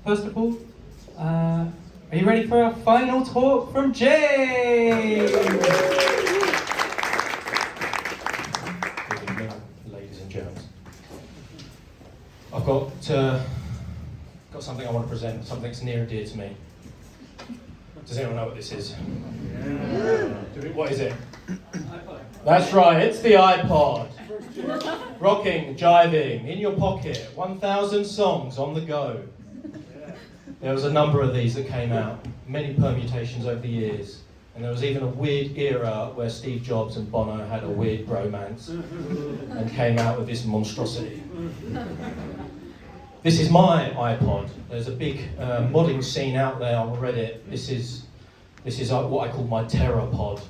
first of all, are you ready for our final talk from James? Good evening, ladies and gents. I've got something I want to present, something that's near and dear to me. Does anyone know what this is? What is it? iPod. That's right, it's the iPod. Rocking, jiving, in your pocket, 1,000 songs on the go. There was a number of these that came out, many permutations over the years. And there was even a weird era where Steve Jobs and Bono had a weird bromance and came out with this monstrosity. This is my iPod. There's a big modding scene out there on Reddit. This is what I call my TerraPod.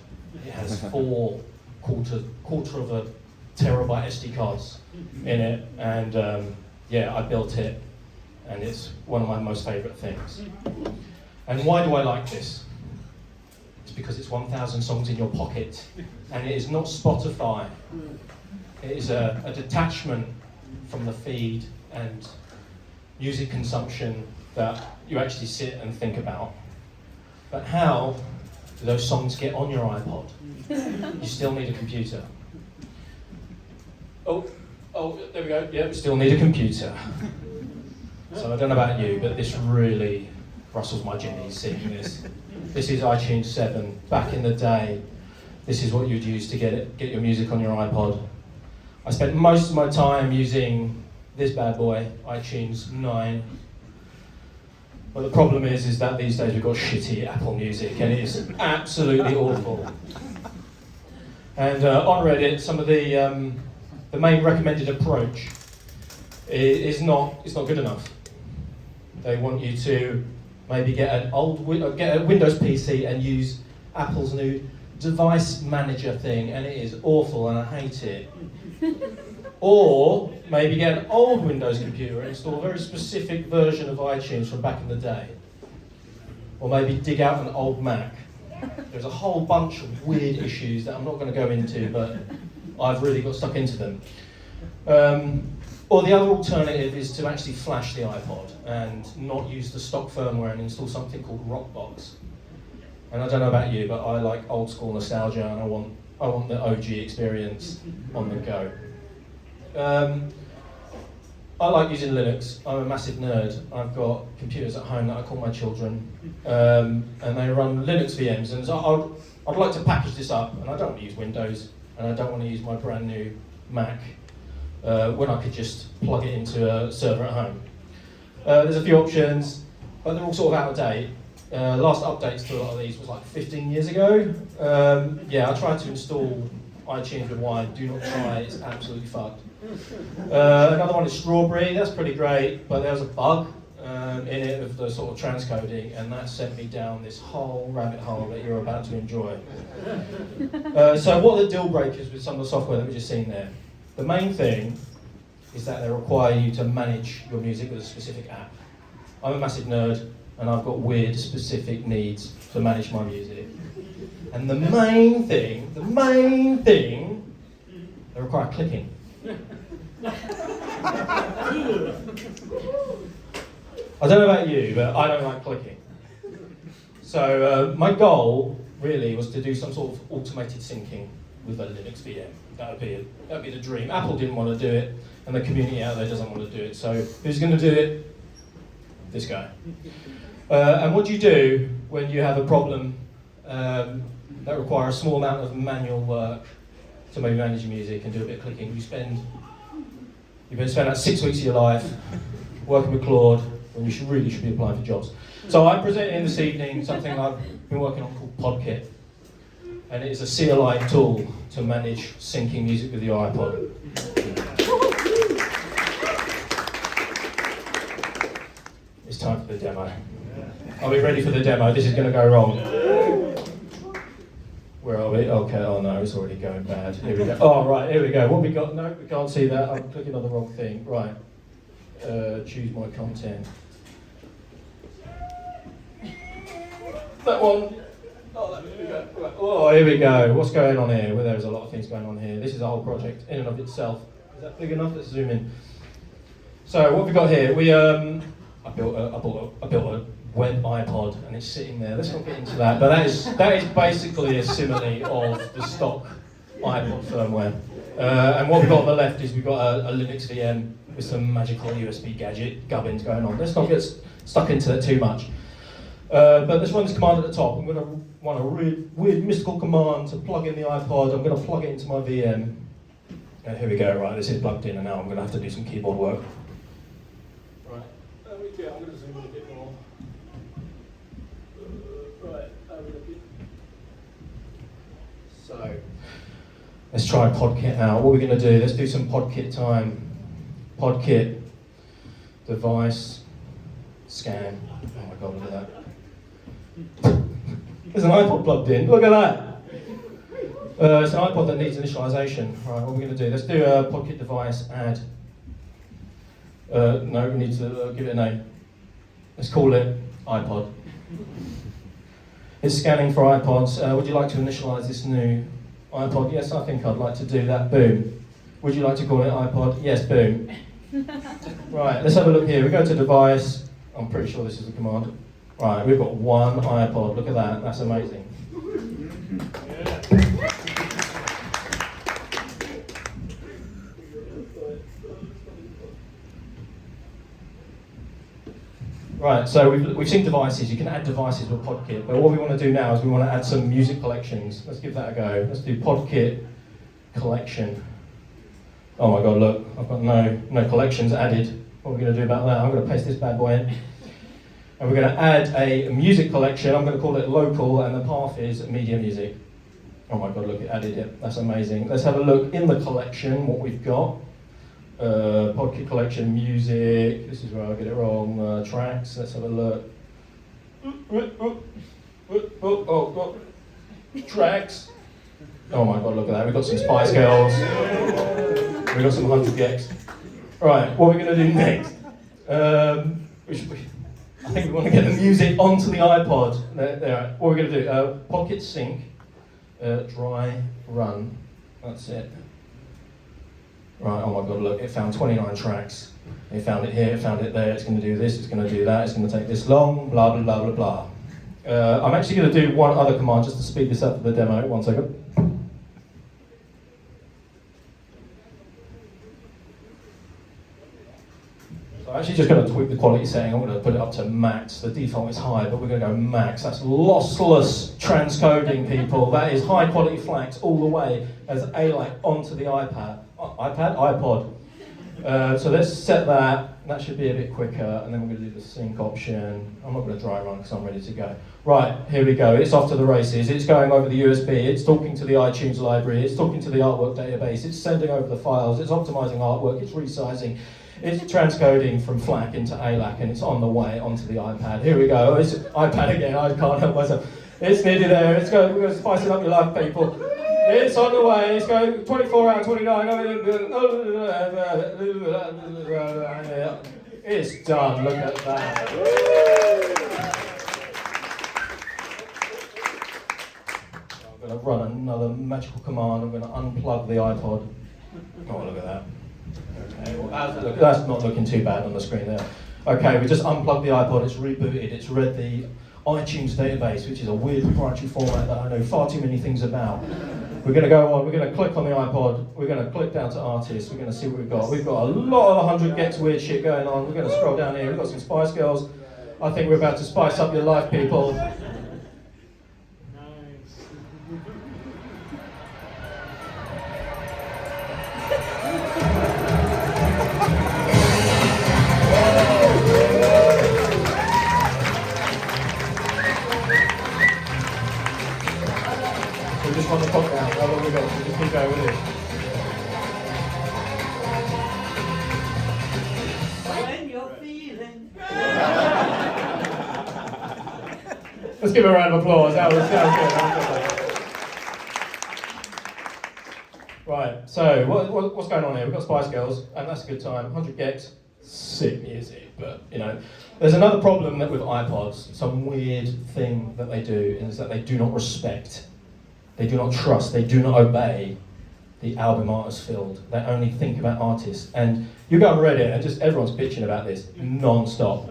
It has 4 quarter of a terabyte SD cards in it, and I built it, and it's one of my most favourite things. And why do I like this? It's because it's 1,000 songs in your pocket, and it is not Spotify. It is a detachment from the feed and music consumption that you actually sit and think about. But how do those songs get on your iPod? You still need a computer. Oh, there we go. Yeah, we still need a computer. So I don't know about you, but this really rustles my jimmies seeing this. This is iTunes 7. Back in the day, this is what you'd use to get your music on your iPod. I spent most of my time using this bad boy, iTunes 9. But the problem is that these days we've got shitty Apple Music, and it is absolutely awful. And on Reddit, some of the main recommended approach is not good enough. They want you to maybe get a Windows PC and use Apple's new device manager thing, and it is awful, and I hate it. Or maybe get an old Windows computer and install a very specific version of iTunes from back in the day. Or maybe dig out an old Mac. There's a whole bunch of weird issues that I'm not going to go into, but I've really got stuck into them. Or the other alternative is to actually flash the iPod and not use the stock firmware and install something called Rockbox. And I don't know about you, but I like old school nostalgia, and I want the OG experience on the go. I like using Linux. I'm a massive nerd. I've got computers at home that I call my children, and they run Linux VMs. And so I'd like to package this up, and I don't want to use Windows, and I don't want to use my brand new Mac when I could just plug it into a server at home. There's a few options, but they're all sort of out of date. Last updates to a lot of these was like 15 years ago. I tried to install iTunes with Wine. Do not try, it's absolutely fucked. Another one is Strawberry. That's pretty great, but there was a bug in it of the sort of transcoding, and that sent me down this whole rabbit hole that you're about to enjoy. So what are the deal breakers with some of the software that we've just seen there? The main thing is that they require you to manage your music with a specific app. I'm a massive nerd, and I've got weird specific needs to manage my music. And the main thing, they require clicking. I don't know about you, but I don't like clicking. So my goal really was to do some sort of automated syncing with a Linux VM. That would be the dream. Apple didn't want to do it, and the community out there doesn't want to do it. So who's going to do it? This guy. And what do you do when you have a problem that requires a small amount of manual work to maybe manage your music and do a bit of clicking? You spend like 6 weeks of your life working with Claude when you really should be applying for jobs. So I'm presenting this evening something I've been working on called PodKit, and it is a CLI tool to manage syncing music with your iPod. It's time for the demo. Are we ready for the demo? This is going to go wrong. Where are we? Okay, oh no, it's already going bad. Here we go. Oh, right, here we go. What we got? No, we can't see that. I'm clicking on the wrong thing. Right. Choose my content. That one. Oh, here we go. Right. Oh, here we go. What's going on here? Well, there's a lot of things going on here. This is a whole project in and of itself. Is that big enough? Let's zoom in. So what have we got here? We got I built a web iPod, and it's sitting there. Let's not get into that. But that is basically a simile of the stock iPod firmware. And what we've got on the left is we've got a Linux VM with some magical USB gadget gubbins going on. Let's not get stuck into that too much. But let's run this command at the top. I'm going to run a weird mystical command to plug in the iPod. I'm going to plug it into my VM. And here we go. Right, this is plugged in, and now I'm going to have to do some keyboard work. Right, there we go. I'm going to zoom in a bit more. Right, so let's try PodKit out. What we're going to do, let's do some PodKit time. PodKit, device, scan. Oh my god, look at that. There's an iPod plugged in, look at that. It's an iPod that needs initialization. Right, what are we going to do? Let's do a PodKit device add. No, we need to give it a name. Let's call it iPod. It's scanning for iPods. Would you like to initialize this new iPod? Yes, I think I'd like to do that. Boom. Would you like to call it iPod? Yes, boom. Right, let's have a look here. We go to device. I'm pretty sure this is the command. Right, we've got one iPod. Look at that. That's amazing. Right, so we've seen devices. You can add devices with PodKit, but what we want to do now is we want to add some music collections. Let's give that a go. Let's do PodKit collection. Oh my god, look, I've got no collections added. What are we going to do about that? I'm going to paste this bad boy in. And we're going to add a music collection. I'm going to call it local, and the path is media music. Oh my god, look, it added it. That's amazing. Let's have a look in the collection, what we've got. PodKit collection, music, this is where I get it wrong, tracks, let's have a look. Tracks. Oh my god, look at that, we've got some Spice Girls. We've got some 100 gex. Right, what are we going to do next? I think we want to get the music onto the iPod. There. What are we going to do? PodKit sync, dry run, that's it. Right, oh my god, look, it found 29 tracks. It found it here, it found it there, it's going to do this, it's going to do that, it's going to take this long, blah, blah, blah, blah, blah. I'm actually going to do one other command just to speed this up for the demo. 1 second. So I'm actually just going to tweak the quality setting. I'm going to put it up to max. The default is high, but we're going to go max. That's lossless transcoding, people. That is high quality flags all the way as ALAC onto the iPod. So let's set that. That should be a bit quicker, and then we're going to do the sync option. I'm not going to dry run because I'm ready to go. Right, here we go. It's off to the races. It's going over the USB. It's talking to the iTunes library. It's talking to the artwork database. It's sending over the files. It's optimizing artwork. It's resizing. It's transcoding from FLAC into ALAC, and it's on the way onto the iPad. Here we go. It's iPad again. I can't help myself. It's nearly there. We're going to spice it up your life, people. It's on the way. It's going 24 hours, 29. It's done. Look at that. I'm going to run another magical command. I'm going to unplug the iPod. Oh, look at that. Okay, well, how's it look? That's not looking too bad on the screen there. Okay, we just unplugged the iPod. It's rebooted. It's read the iTunes database, which is a weird proprietary format that I know far too many things about. We're going to go on, we're going to click on the iPod, we're going to click down to artists, we're going to see what we've got. We've got a lot of 100 gex weird shit going on. We're going to scroll down here, we've got some Spice Girls. I think we're about to spice up your life, people. We just want to pop down. How long we got? So just keep going with it. When you're feeling. Let's give a round of applause. That was good. Right, so what's going on here? We've got Spice Girls, and that's a good time. 100 gex, sick music, but you know. There's another problem that with iPods, some weird thing that they do, is that they do not respect. They do not trust, they do not obey the album artist field. They only think about artists. And you go on Reddit and just everyone's bitching about this non-stop.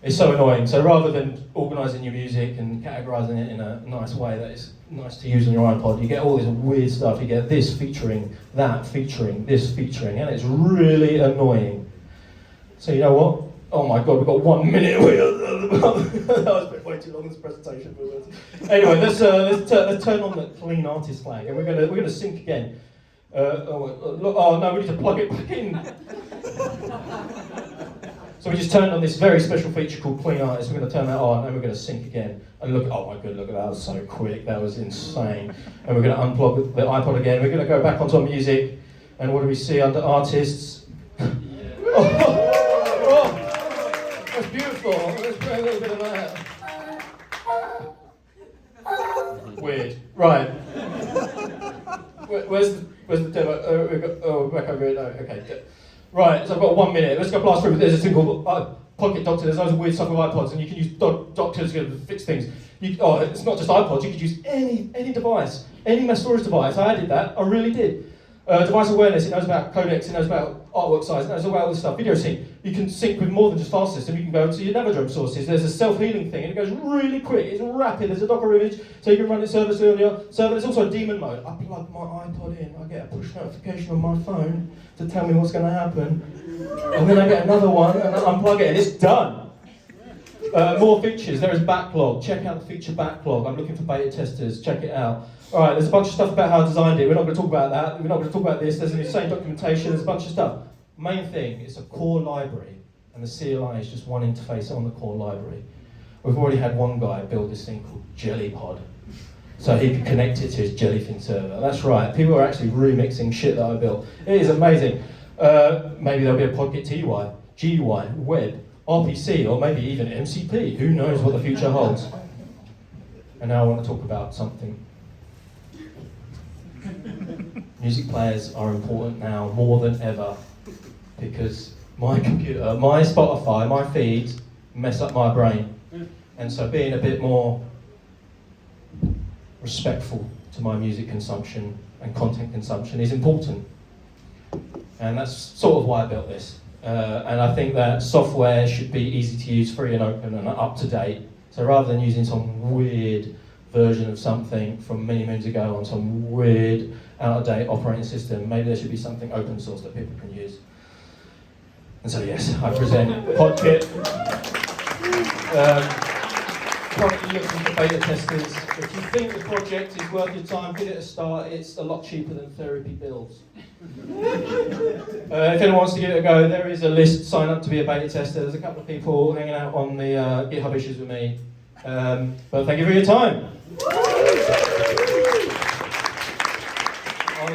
It's so annoying. So rather than organising your music and categorising it in a nice way that is nice to use on your iPod, you get all this weird stuff. You get this featuring, that featuring, this featuring, and it's really annoying. So you know what? Oh my God, we've got 1 minute. That was way too long, this presentation. Anyway, let's turn on the clean artist flag, and we're gonna sync again. Oh no, we need to plug it back in. So we just turned on this very special feature called Clean Artist. We're going to turn that on and we're going to sync again. And look, oh my God, look at that, was so quick, that was insane. And we're going to unplug the iPod again. We're going to go back onto our music. And what do we see under artists? Yeah. Oh, that's beautiful. Let's play a little bit of that. Weird. Right. Where's the demo? Back over here. No, okay. Right, so I've got 1 minute. Let's go blast through. There's a thing called PodKit Doctor. There's loads of weird stuff with iPods, and you can use doctors to fix things. It's not just iPods. You could use any device, any mass storage device. I did that. I really did. Device awareness. It knows about codecs. It knows about artwork size. It knows about all this stuff. Video sync. You can sync with more than just file system. You can go to your Navidrome sources. There's a self-healing thing, and it goes really quick. It's rapid. There's a Docker image, so you can run it serverlessly on your server. There's also a daemon mode. I plug my iPod in. I get a push notification on my phone to tell me what's going to happen, and then I get another one, and I unplug it, and it's done. More features. There is backlog. Check out the feature backlog. I'm looking for beta testers. Check it out. All right, there's a bunch of stuff about how I designed it. We're not going to talk about that. We're not going to talk about this. There's an insane documentation. There's a bunch of stuff. Main thing, it's a core library, and the CLI is just one interface on the core library. We've already had one guy build this thing called JellyPod, so he could connect it to his Jellyfin server. That's right. People are actually remixing shit that I built. It is amazing. Maybe there'll be a PodKit TUI, GUI, web, RPC, or maybe even MCP. Who knows what the future holds? And now I want to talk about something. Music players are important now more than ever because my computer, my Spotify, my feeds mess up my brain. And so being a bit more respectful to my music consumption and content consumption is important. And that's sort of why I built this. And I think that software should be easy to use, free and open and up to date. So rather than using some weird version of something from many moons ago on some weird out-of-date operating system, maybe there should be something open source that people can use. And so yes, I present PodKit. Currently looking for beta testers. If you think the project is worth your time, give it a start. It's a lot cheaper than therapy bills. If anyone wants to give it a go, there is a list. Sign up to be a beta tester. There's a couple of people hanging out on the GitHub issues with me. But thank you for your time.